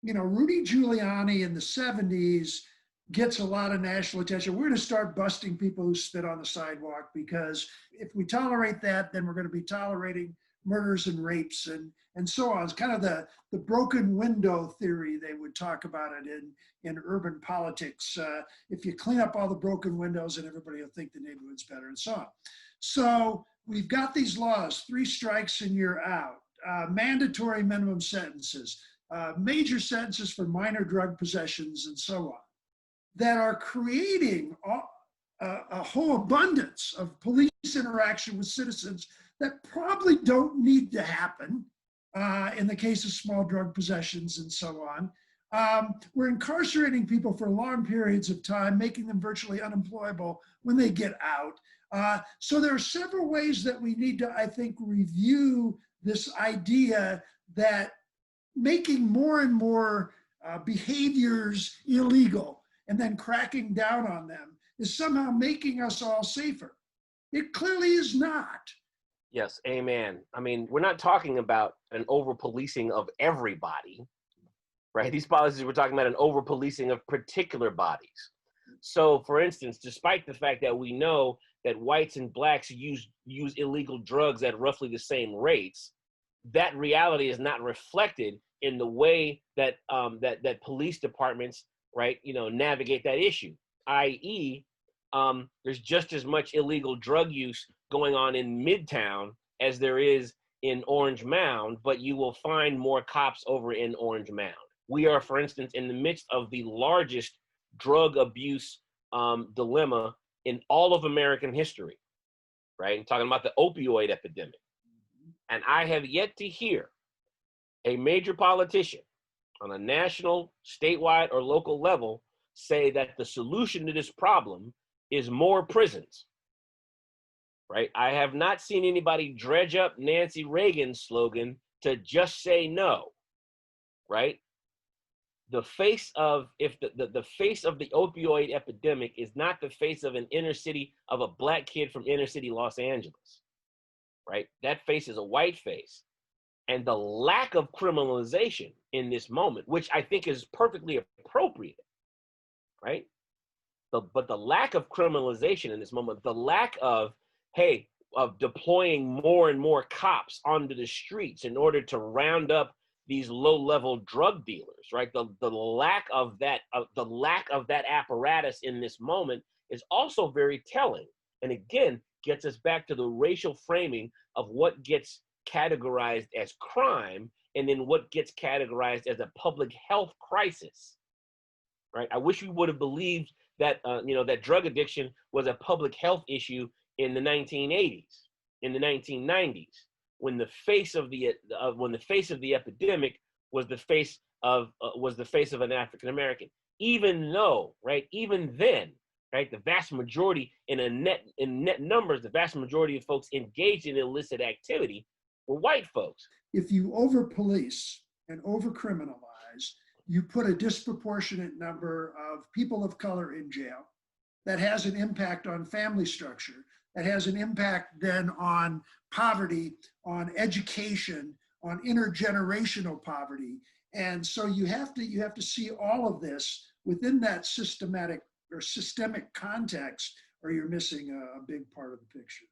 Rudy Giuliani in the 70s gets a lot of national attention. We're going to start busting people who spit on the sidewalk, because if we tolerate that, then we're going to be tolerating murders and rapes and so on. It's kind of the broken window theory. They would talk about it in urban politics. If you clean up all the broken windows, and everybody will think the neighborhood's better, and so on. So we've got these laws, 3 strikes and you're out, mandatory minimum sentences, major sentences for minor drug possessions, and so on, that are creating a whole abundance of police interaction with citizens that probably don't need to happen in the case of small drug possessions and so on. We're incarcerating people for long periods of time, making them virtually unemployable when they get out. So there are several ways that we need to, I think, review this idea that making more and more behaviors illegal and then cracking down on them is somehow making us all safer. It clearly is not. Yes, amen. I mean, we're not talking about an over-policing of everybody, right? These policies, we're talking about an over-policing of particular bodies. So, for instance, despite the fact that we know that whites and blacks use illegal drugs at roughly the same rates, that reality is not reflected in the way that that police departments, right, navigate that issue. I.e., there's just as much illegal drug use going on in Midtown as there is in Orange Mound, but you will find more cops over in Orange Mound. We are, for instance, in the midst of the largest drug abuse dilemma in all of American history, right? I'm talking about the opioid epidemic. And I have yet to hear a major politician on a national, statewide, or local level say that the solution to this problem is more prisons, right? I have not seen anybody dredge up Nancy Reagan's slogan to just say no, right? The face of, if the face of the opioid epidemic is not the face of an inner city, of a black kid from inner city Los Angeles, right? That face is a white face. And the lack of criminalization in this moment, which I think is perfectly appropriate, right? But the lack of criminalization in this moment, the lack of, of deploying more and more cops onto the streets in order to round up these low-level drug dealers, right? The lack of that apparatus in this moment is also very telling. And again, gets us back to the racial framing of what gets categorized as crime and then what gets categorized as a public health crisis, right? I wish we would have believed that that drug addiction was a public health issue in the 1980s, in the 1990s, when the face of the epidemic was the face of an African American. Even though, right, even then, right, the vast majority in net numbers, the vast majority of folks engaged in illicit activity were white folks. If you over-police and over-criminalize, you put a disproportionate number of people of color in jail. That has an impact on family structure. That has an impact then on poverty, on education, on intergenerational poverty. And so you have to see all of this within that systemic context, or you're missing a big part of the picture.